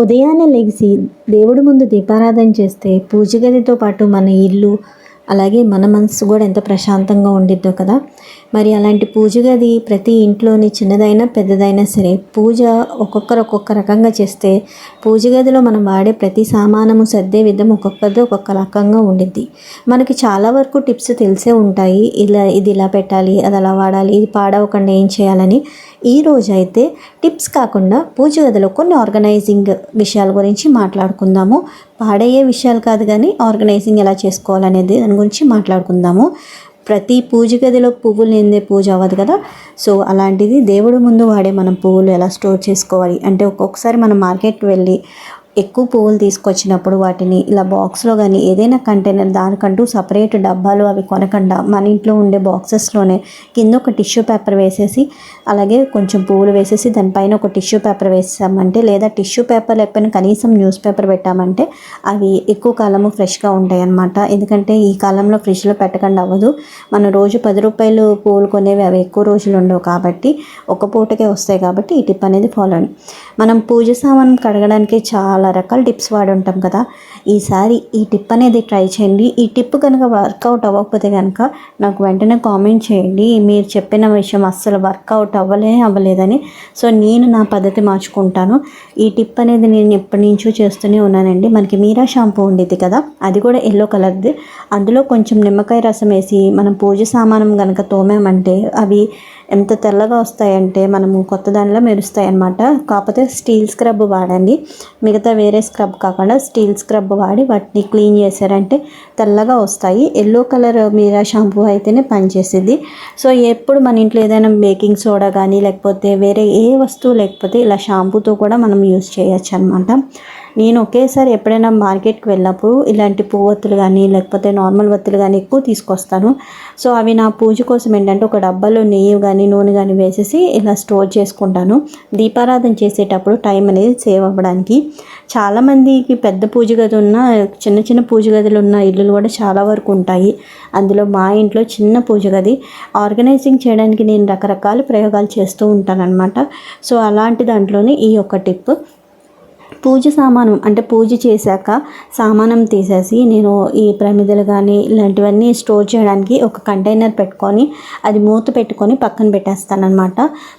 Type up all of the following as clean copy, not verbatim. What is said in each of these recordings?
ఉదయాన్నే లెగిసి దేవుడి ముందు దీపారాధన చేస్తే పూజ గదితో పాటు మన ఇల్లు అలాగే మన మనసు కూడా ఎంత ప్రశాంతంగా ఉండిద్దో కదా. మరి అలాంటి పూజ గది ప్రతి ఇంట్లోని చిన్నదైనా పెద్దదైనా సరే పూజ ఒక్కొక్కరు ఒక్కొక్క రకంగా చేస్తే పూజ గదిలో మనం వాడే ప్రతి సామానము సర్దే విధం ఒక్కొక్కరిది ఒక్కొక్క రకంగా ఉండిద్ది. మనకి చాలా వరకు టిప్స్ తెలిసే ఉంటాయి, ఇది ఇలా పెట్టాలి, అది అలా వాడాలి, ఇది పాడవకుండా ఏం చేయాలని. ఈరోజు అయితే టిప్స్ కాకుండా పూజ గదిలో కొన్ని ఆర్గనైజింగ్ విషయాల గురించి మాట్లాడుకుందాము. పాడయ్యే విషయాలు కాదు కానీ ఆర్గనైజింగ్ ఎలా చేసుకోవాలనేది దాని గురించి మాట్లాడుకుందాము. ప్రతి పూజ గదిలో పువ్వులు లేనిదే పూజ అవ్వదు కదా. సో అలాంటిది దేవుడి ముందు వాడే మనం పువ్వులు ఎలా స్టోర్ చేసుకోవాలి అంటే, ఒక్కొక్కసారి మనం మార్కెట్కి వెళ్ళి ఎక్కువ పువ్వులు తీసుకొచ్చినప్పుడు వాటిని ఇలా బాక్స్లో కానీ ఏదైనా కంటైనర్ దానికంటూ సపరేట్ డబ్బాలు అవి కొనకుండా మన ఇంట్లో ఉండే బాక్సెస్లోనే కింద ఒక టిష్యూ పేపర్ వేసేసి అలాగే కొంచెం పువ్వులు వేసేసి దానిపైన ఒక టిష్యూ పేపర్ వేసామంటే, లేదా టిష్యూ పేపర్ లేకపోయినా కనీసం న్యూస్ పేపర్ పెట్టామంటే అవి ఎక్కువ కాలము ఫ్రెష్గా ఉంటాయి అన్నమాట. ఎందుకంటే ఈ కాలంలో ఫ్రిడ్జ్లో పెట్టకుండా అవ్వదు. మనం రోజు 10 రూపాయలు పువ్వులు కొనేవి అవి ఎక్కువ రోజులు ఉండవు కాబట్టి ఒక పూటకే వస్తాయి. కాబట్టి ఈ టిప్ అనేది ఫాలో అండి. మనం పూజ సామాన్ కడగడానికి చాలా రకాల టిప్స్ వాడి ఉంటాం కదా. ఈసారి ఈ టిప్ అనేది ట్రై చేయండి. ఈ టిప్ కనుక వర్కౌట్ అవ్వకపోతే కనుక నాకు వెంటనే కామెంట్ చేయండి, మీరు చెప్పిన విషయం అస్సలు వర్కౌట్ అవ్వలేదని. సో నేను నా పద్ధతి మార్చుకుంటాను. ఈ టిప్ అనేది నేను ఎప్పటి నుంచో చేస్తూనే ఉన్నానండి. మనకి మీరా షాంపూ ఉండేది కదా, అది కూడా ఎల్లో కలర్ది. అందులో కొంచెం నిమ్మకాయ రసం వేసి మనం పూజ సామానం కనుక తోమామంటే అవి ఎంత తెల్లగా వస్తాయంటే మనము కొత్త దానిలో మెరుస్తాయి అన్నమాట. కాకపోతే స్టీల్ స్క్రబ్ వాడండి. మిగతా వేరే స్క్రబ్ కాకుండా స్టీల్ స్క్రబ్ వాడి వాటిని క్లీన్ చేశారంటే తెల్లగా వస్తాయి. ఎల్లో కలర్ మీరా షాంపూ అయితేనే పనిచేసేది. సో ఎప్పుడు మన ఇంట్లో ఏదైనా బేకింగ్ సోడా కానీ లేకపోతే వేరే ఏ వస్తువు లేకపోతే ఇలా షాంపూతో కూడా మనం యూజ్ చేయొచ్చు అనమాట. నేను ఒకేసారి ఎప్పుడైనా మార్కెట్కి వెళ్ళినప్పుడు ఇలాంటి పువ్వొత్తులు కానీ లేకపోతే నార్మల్ వత్తులు కానీ ఎక్కువ తీసుకొస్తాను. సో అవి నా పూజ కోసం ఏంటంటే ఒక డబ్బాలో నెయ్యి కానీ నూనె కానీ వేసేసి ఇలా స్టోర్ చేసుకుంటాను. దీపారాధన చేసేటప్పుడు టైం అనేది సేవ్ అవ్వడానికి. చాలామందికి పెద్ద పూజ గది ఉన్న చిన్న చిన్న పూజ గదులు ఉన్న ఇల్లులు కూడా చాలా వరకు ఉంటాయి. అందులో మా ఇంట్లో చిన్న పూజ గది ఆర్గనైజింగ్ చేయడానికి నేను రకరకాల ప్రయోగాలు చేస్తూ ఉంటాను అనమాట. సో అలాంటి దాంట్లోనే ఈ ఒక్క టిప్. పూజ సామానం అంటే పూజ చేశాక సామానం తీసేసి నేను ఈ ప్రమిదలు కానీ ఇలాంటివన్నీ స్టోర్ చేయడానికి ఒక కంటైనర్ పెట్టుకొని అది మూత పెట్టుకొని పక్కన పెట్టేస్తాను అనమాట.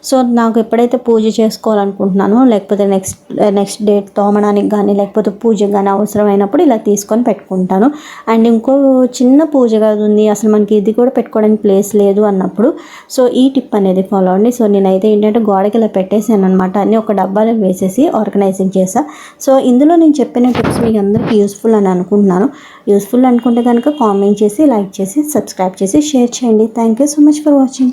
సో నాకు ఎప్పుడైతే పూజ చేసుకోవాలనుకుంటున్నానో లేకపోతే నెక్స్ట్ డేట్ తోమడానికి కానీ లేకపోతే పూజకు కానీ అవసరమైనప్పుడు ఇలా తీసుకొని పెట్టుకుంటాను. అండ్ ఇంకో చిన్న పూజ గది ఉంది, అసలు మనకి ఇది కూడా పెట్టుకోవడానికి ప్లేస్ లేదు అన్నప్పుడు సో ఈ టిప్ అనేది ఫాలో అండి. సో నేనైతే ఏంటంటే గోడకి ఇలా పెట్టేసాను అనమాట. అన్నీ ఒక డబ్బాలో వేసేసి ఆర్గనైజింగ్ చేసా. సో ఇందులో నేను చెప్పిన టిప్స్ మీకు అందరికీ యూస్ఫుల్ అని అనుకుంటున్నాను. యూస్ఫుల్ అనుకుంటే కనుక కామెంట్ చేసి, లైక్ చేసి, సబ్స్క్రైబ్ చేసి, షేర్ చేయండి. Thank you so much for watching.